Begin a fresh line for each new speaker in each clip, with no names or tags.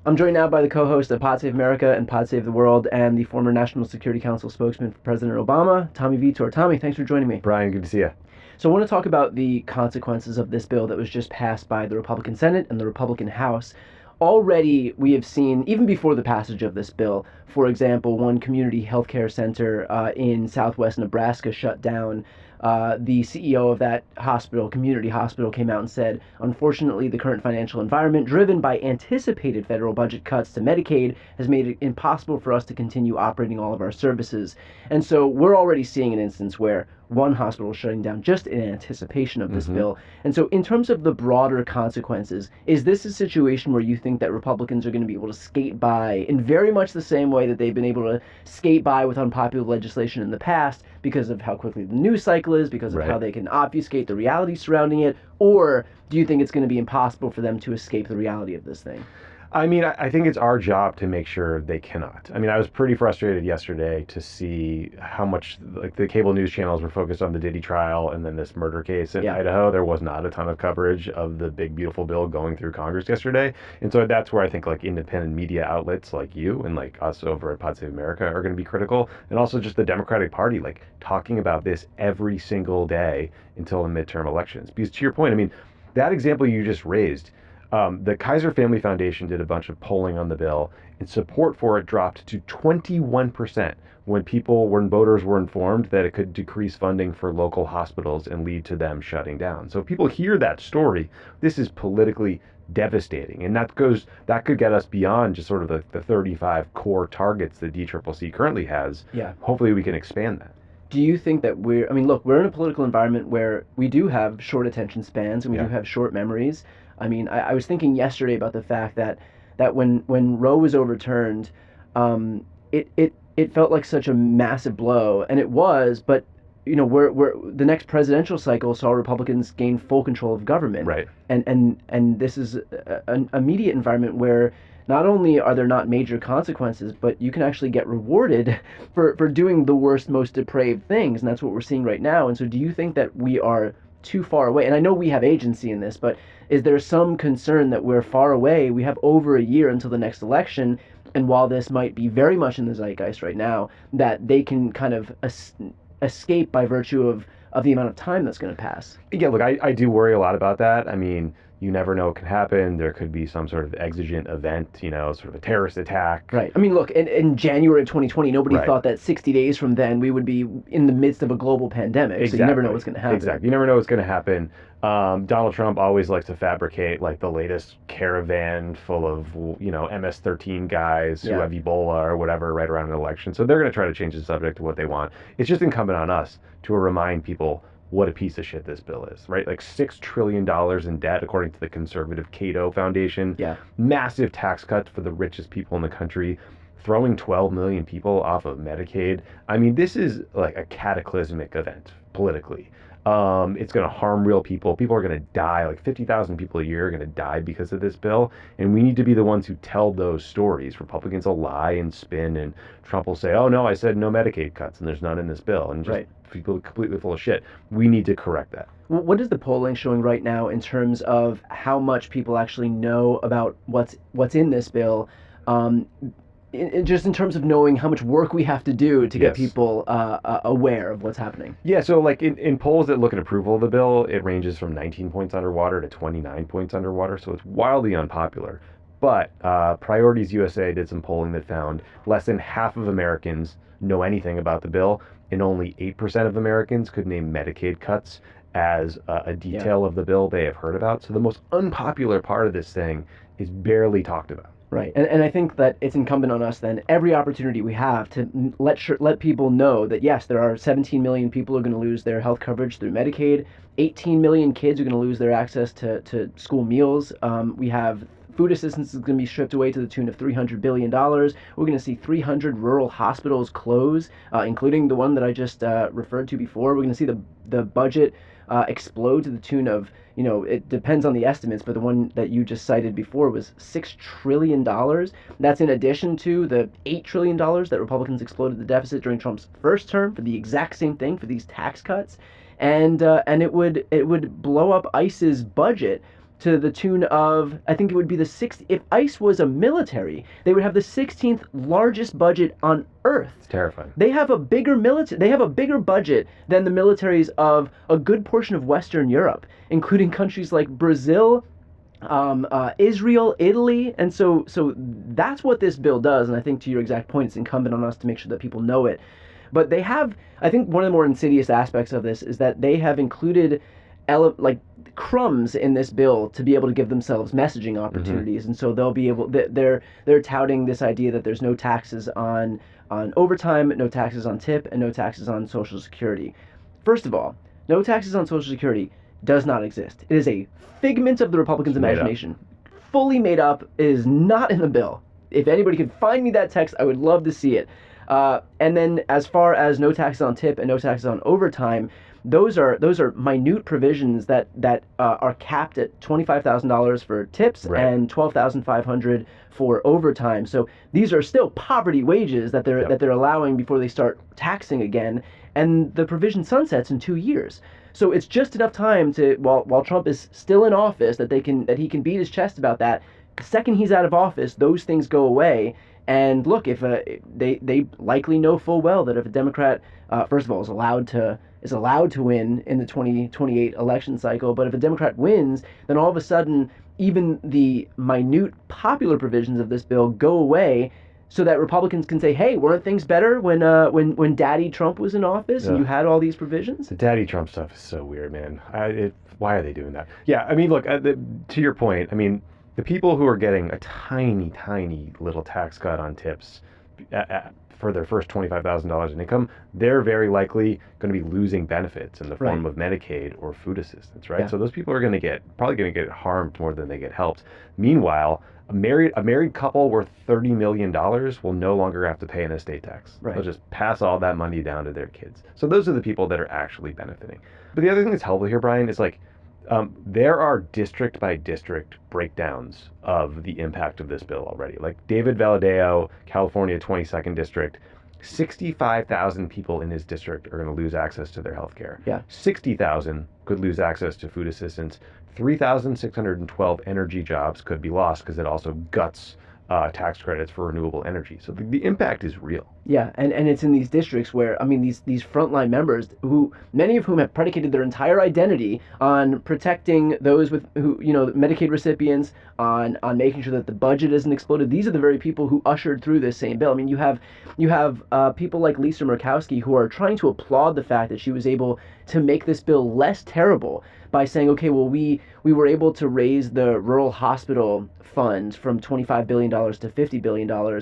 I'm joined now by the co-host of Pod Save America and Pod Save the World and the former National Security Council spokesman for President Obama, Tommy Vitor. Tommy, thanks for joining me.
Brian, good to see you.
So I want to talk about the consequences of this bill that was just passed by the Republican Senate and the Republican House. Already, we have seen, even before the passage of this bill, for example, one community healthcare center in southwest Nebraska shut down. The CEO of that hospital, community hospital, came out and said, unfortunately, the current financial environment, driven by anticipated federal budget cuts to Medicaid, has made it impossible for us to continue operating all of our services. And so we're already seeing an instance where one hospital is shutting down just in anticipation of this bill. And so in terms of the broader consequences, is this a situation where you think that Republicans are going to be able to skate by in very much the same way that they've been able to skate by with unpopular legislation in the past because of how quickly the news cycle is, because of how they can obfuscate the reality surrounding it? Or do you think it's going to be impossible for them to escape the reality of this thing?
I mean, I think it's our job to make sure they cannot. I mean, I was pretty frustrated yesterday to see how much like the cable news channels were focused on the Diddy trial and then this murder case in Idaho. There was not a ton of coverage of the big, beautiful bill going through Congress yesterday. And so that's where I think like independent media outlets like you and like us over at Pod Save America are going to be critical. And also just the Democratic Party, like talking about this every single day until the midterm elections. Because to your point, I mean, that example you just raised, the Kaiser Family Foundation did a bunch of polling on the bill, and support for it dropped to 21% when voters were informed that it could decrease funding for local hospitals and lead to them shutting down. So if people hear that story, this is politically devastating, and that could get us beyond just sort of the 35 core targets that DCCC currently has.
Yeah.
Hopefully we can expand that.
Do you think that we're in a political environment where we do have short attention spans and we do have short memories. I mean, I was thinking yesterday about the fact that when Roe was overturned, it felt like such a massive blow, and it was, but you know, we're the next presidential cycle saw Republicans gain full control of government.
Right.
And this is an immediate environment where not only are there not major consequences, but you can actually get rewarded for doing the worst, most depraved things, and that's what we're seeing right now. And so do you think that we are too far away? And I know we have agency in this, but is there some concern that we're far away? We have over a year until the next election, and while this might be very much in the zeitgeist right now, that they can kind of escape by virtue of the amount of time that's going to pass.
Yeah, look, I do worry a lot about that. I mean, you never know what can happen. There could be some sort of exigent event, you know, sort of a terrorist attack.
Right. I mean, look, in January of 2020, nobody thought that 60 days from then we would be in the midst of a global pandemic.
Exactly.
So you never know what's going to happen.
Exactly. You never know what's going to happen. Donald Trump always likes to fabricate like the latest caravan full of, you know, MS-13 guys who have Ebola or whatever right around an election. So they're going to try to change the subject to what they want. It's just incumbent on us to remind people what a piece of shit this bill is, right? Like $6 trillion in debt, according to the conservative Cato Foundation.
Yeah. Massive
Tax cuts for the richest people in the country. Throwing 12 million people off of Medicaid. I mean, this is like a cataclysmic event politically. It's going to harm real people. People are going to die. Like 50,000 people a year are going to die because of this bill. And we need to be the ones who tell those stories. Republicans will lie and spin, and Trump will say, oh, no, I said no Medicaid cuts, and there's none in this bill. And just people completely full of shit. We need to correct that.
What is the polling showing right now in terms of how much people actually know about what's in this bill? Just in terms of knowing how much work we have to do to get people aware of what's happening.
Yeah, so like in polls that look at approval of the bill, it ranges from 19 points underwater to 29 points underwater, so it's wildly unpopular. But Priorities USA did some polling that found less than half of Americans know anything about the bill, and only 8% of Americans could name Medicaid cuts as a detail of the bill they have heard about. So the most unpopular part of this thing is barely talked about.
Right. And I think that it's incumbent on us then, every opportunity we have to let people know that, yes, there are 17 million people who are going to lose their health coverage through Medicaid. 18 million kids are going to lose their access to school meals. We have food assistance is going to be stripped away to the tune of $300 billion. We're going to see 300 rural hospitals close, including the one that I just referred to before. We're going to see the budget explode to the tune of, you know, it depends on the estimates, but the one that you just cited before was $6 trillion. That's in addition to the $8 trillion that Republicans exploded the deficit during Trump's first term for the exact same thing, for these tax cuts. And it would blow up ICE's budget to the tune of, I think it would be the sixth. If ICE was a military, they would have the 16th largest budget on Earth.
It's terrifying.
They have a bigger They have a bigger budget than the militaries of a good portion of Western Europe, including countries like Brazil, Israel, Italy, and so that's what this bill does. And I think, to your exact point, it's incumbent on us to make sure that people know it. But they have, I think, one of the more insidious aspects of this is that they have included like crumbs in this bill to be able to give themselves messaging opportunities. And so they'll be able, they're touting this idea that there's no taxes on overtime, no taxes on tip, and no taxes on Social Security. First of all, no taxes on Social Security does not exist. It is a figment of the Republicans' imagination. Fully made up. It is not in the bill. If anybody could find me that text, I would love to see it. And then as far as no taxes on tip and no taxes on overtime, those are minute provisions that are capped at $25,000 for tips and $12,500 for overtime. So these are still poverty wages that they're allowing before they start taxing again, and the provision sunsets in 2 years. So it's just enough time to while Trump is still in office that he can beat his chest about that. The second he's out of office, those things go away. And look, if they likely know full well that if a Democrat, first of all, is allowed to win in the 2028 election cycle, but if a Democrat wins, then all of a sudden even the minute popular provisions of this bill go away, so that Republicans can say, "Hey, weren't things better when Daddy Trump was in office and you had all these provisions?"
The Daddy Trump stuff is so weird, man. Why are they doing that? Yeah, I mean, look, to your point, I mean, the people who are getting a tiny, tiny little tax cut on tips for their first $25,000 in income, they're very likely going to be losing benefits in the form of Medicaid or food assistance, right? Yeah. So those people are probably going to get harmed more than they get helped. Meanwhile, a married couple worth $30 million will no longer have to pay an estate tax. Right. They'll just pass all that money down to their kids. So those are the people that are actually benefiting. But the other thing that's helpful here, Brian, is like, there are district by district breakdowns of the impact of this bill already. Like David Valadao, California 22nd District, 65,000 people in his district are going to lose access to their health care. Yeah. 60,000 could lose access to food assistance. 3,612 energy jobs could be lost because it also guts tax credits for renewable energy. So the impact is real.
Yeah, and it's in these districts where, I mean, these frontline members, who many of whom have predicated their entire identity on protecting those Medicaid recipients, on making sure that the budget isn't exploded. These are the very people who ushered through this same bill. I mean, you have people like Lisa Murkowski who are trying to applaud the fact that she was able to make this bill less terrible by saying, okay, well, we were able to raise the rural hospital fund from $25 billion to $50 billion,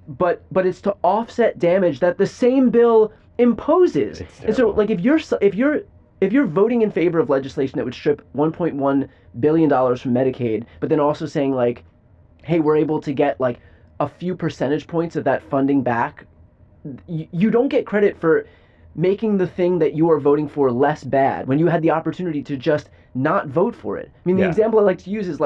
but it's to offset damage that the same bill imposes. And so, like, if you're voting in favor of legislation that would strip $1.1 billion from Medicaid, but then also saying, like, hey, we're able to get like a few percentage points of that funding back, you don't get credit for making the thing that you are voting for less bad when you had the opportunity to just not vote for it. I mean, the example I like to use is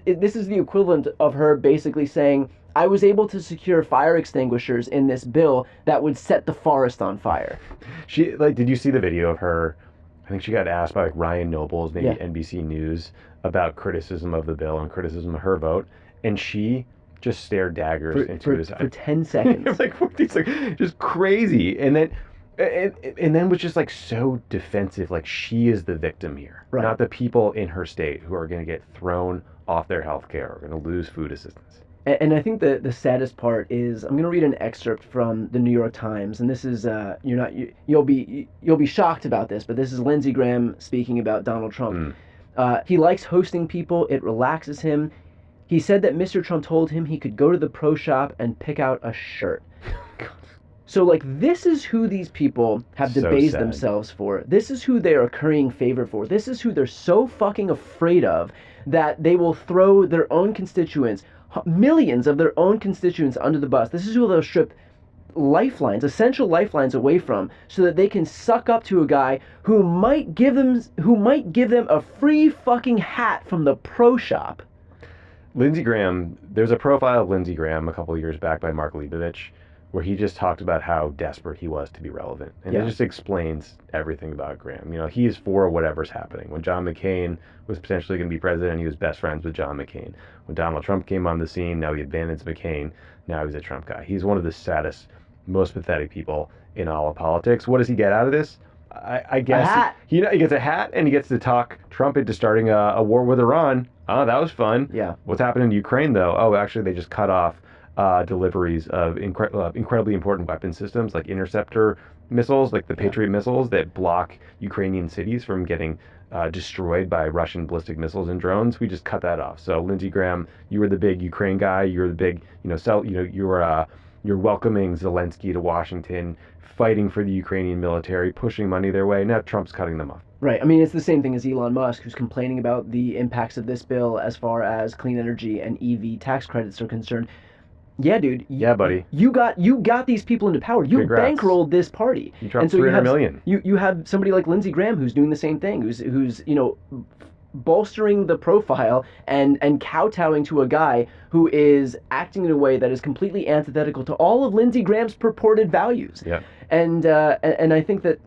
this is the equivalent of her basically saying, I was able to secure fire extinguishers in this bill that would set the forest on fire.
Did you see the video of her? I think she got asked by Ryan Nobles, maybe NBC News, about criticism of the bill and criticism of her vote, and she just stared daggers into his eyes
for 10 seconds.
Like just crazy, and then was just like so defensive, like she is the victim here, not the people in her state who are going to get thrown off their health care, are going to lose food assistance.
And I think the saddest part is, I'm going to read an excerpt from the New York Times, and this is you'll be shocked about this, but this is Lindsey Graham speaking about Donald Trump. He likes hosting people; it relaxes him. He said that Mr. Trump told him he could go to the pro shop and pick out a shirt. So, like, this is who these people have debased themselves for. This is who they are currying favor for. This is who they're so fucking afraid of that they will throw their own constituents, millions of their own constituents, under the bus. This is who they'll strip lifelines, essential lifelines, away from, so that they can suck up to a guy who might give them a free fucking hat from the pro shop.
Lindsey Graham, there's a profile of Lindsey Graham a couple of years back by Mark Leibovich, where he just talked about how desperate he was to be relevant. And it just explains everything about Graham. You know, he is for whatever's happening. When John McCain was potentially going to be president, he was best friends with John McCain. When Donald Trump came on the scene, now he abandons McCain. Now he's a Trump guy. He's one of the saddest, most pathetic people in all of politics. What does he get out of this? I guess he gets a hat, and he gets to talk Trump into starting a war with Iran. Oh, that was fun.
Yeah.
What's happening in Ukraine, though? Oh, actually, they just cut off deliveries of incredibly important weapon systems like interceptor missiles, like the Patriot missiles that block Ukrainian cities from getting destroyed by Russian ballistic missiles and drones. We just cut that off. So Lindsey Graham, you were the big Ukraine guy. You're the big, you're welcoming Zelensky to Washington, fighting for the Ukrainian military, pushing money their way. Now Trump's cutting them off.
Right. I mean, it's the same thing as Elon Musk, who's complaining about the impacts of this bill as far as clean energy and EV tax credits are concerned. Yeah, dude.
Yeah, buddy.
You got these people into power. You bankrolled this party.
You dropped $300 million.
You have somebody like Lindsey Graham who's doing the same thing, who's bolstering the profile and kowtowing to a guy who is acting in a way that is completely antithetical to all of Lindsey Graham's purported values.
Yeah.
And I think that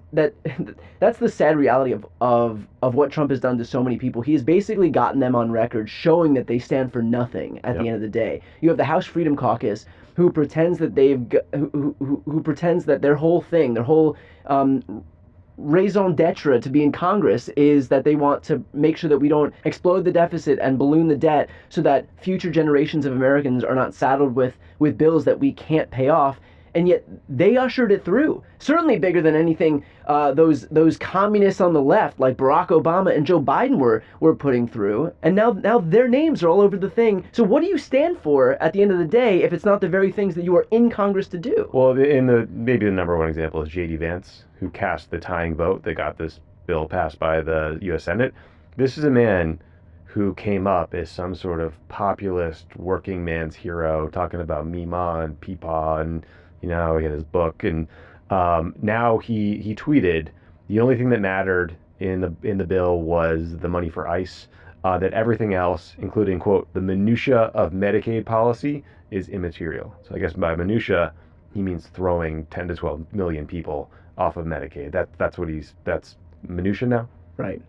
that's the sad reality of what Trump has done to so many people. He has basically gotten them on record showing that they stand for nothing at the end of the day. You have the House Freedom Caucus who pretends that who pretends that their whole thing, their whole raison d'etre to be in Congress is that they want to make sure that we don't explode the deficit and balloon the debt so that future generations of Americans are not saddled with bills that we can't pay off. And yet they ushered it through. Certainly bigger than anything those communists on the left like Barack Obama and Joe Biden were putting through. And now their names are all over the thing. So what do you stand for at the end of the day if it's not the very things that you are in Congress to do?
Well, maybe the number one example is J.D. Vance, who cast the tying vote that got this bill passed by the U.S. Senate. This is a man who came up as some sort of populist working man's hero, talking about Mima and Peepaw, and he had his book, and now he tweeted the only thing that mattered in the bill was the money for ICE, that everything else, including, quote, the minutia of Medicaid policy, is immaterial. So I guess by minutia he means throwing 10 to 12 million people off of Medicaid. That's minutia now.
Right.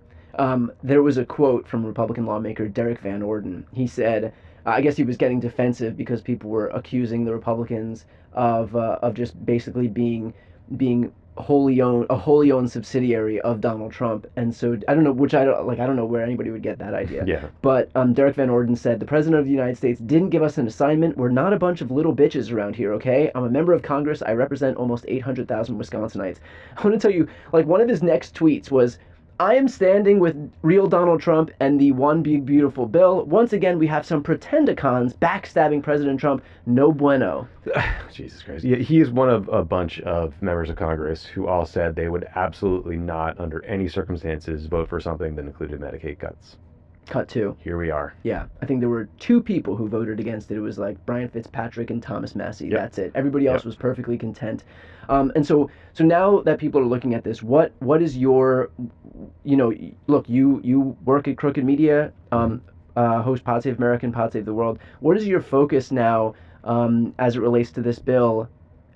There was a quote from Republican lawmaker Derek Van Orden. He said, I guess he was getting defensive because people were accusing the Republicans of just basically being a wholly owned subsidiary of Donald Trump. And so I don't know where anybody would get that idea.
Yeah.
But Derek Van Orden said, the president of the United States didn't give us an assignment. We're not a bunch of little bitches around here, okay? I'm a member of Congress. I represent almost 800,000 Wisconsinites. I want to tell you, one of his next tweets was, I am standing with real Donald Trump and the one big beautiful bill. Once again, we have some pretendicons backstabbing President Trump. No bueno.
Jesus Christ. Yeah, he is one of a bunch of members of Congress who all said they would absolutely not, under any circumstances, vote for something that included Medicaid cuts.
Cut 2.
Here we are.
Yeah, I think there were 2 people who voted against it. It was like Brian Fitzpatrick and Thomas Massey. Yep. That's it. Everybody else was perfectly content. And so now that people are looking at this, what is your, look, you work at Crooked Media, host Pod Save American, Pod Save the World. What is your focus now as it relates to this bill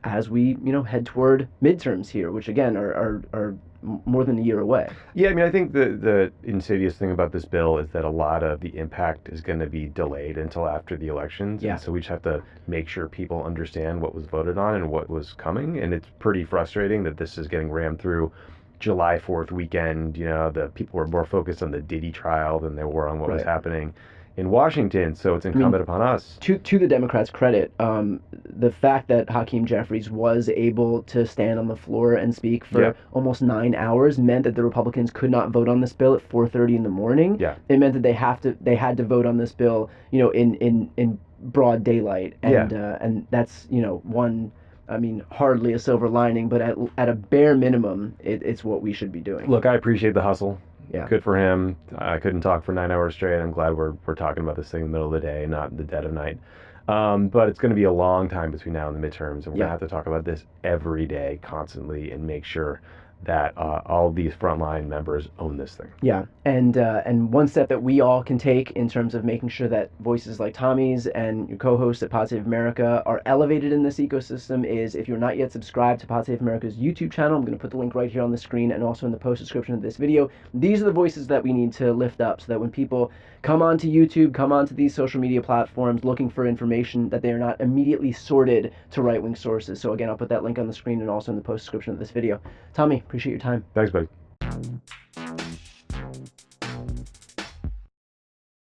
as we, head toward midterms here, which again are more than a year away?
Yeah, I mean, I think the insidious thing about this bill is that a lot of the impact is going to be delayed until after the elections.
Yeah.
And so we just have to make sure people understand what was voted on and what was coming. And it's pretty frustrating that this is getting rammed through July 4th weekend. The people were more focused on the Diddy trial than they were on what was happening in Washington, so it's incumbent upon us.
To the Democrats' credit, the fact that Hakeem Jeffries was able to stand on the floor and speak for almost 9 hours meant that the Republicans could not vote on this bill at 4:30 in the morning.
Yeah.
It meant that they had to vote on this bill, in broad daylight, and that's one. I mean, hardly a silver lining, but at a bare minimum, it's what we should be doing.
Look, I appreciate the hustle.
Yeah.
Good for him. I couldn't talk for 9 hours straight. I'm glad we're talking about this thing in the middle of the day, not in the dead of night. But it's going to be a long time between now and the midterms, and we're going to have to talk about this every day, constantly, and make sure that all these frontline members own this thing.
Yeah, and one step that we all can take in terms of making sure that voices like Tommy's and your co-hosts at Pod Save America are elevated in this ecosystem is, if you're not yet subscribed to Pod Save America's YouTube channel, I'm going to put the link right here on the screen and also in the post description of this video. These are the voices that we need to lift up so that when people come onto YouTube, come onto these social media platforms looking for information, that they are not immediately sorted to right-wing sources. So again, I'll put that link on the screen and also in the post description of this video. Tommy, appreciate your time.
Thanks, buddy.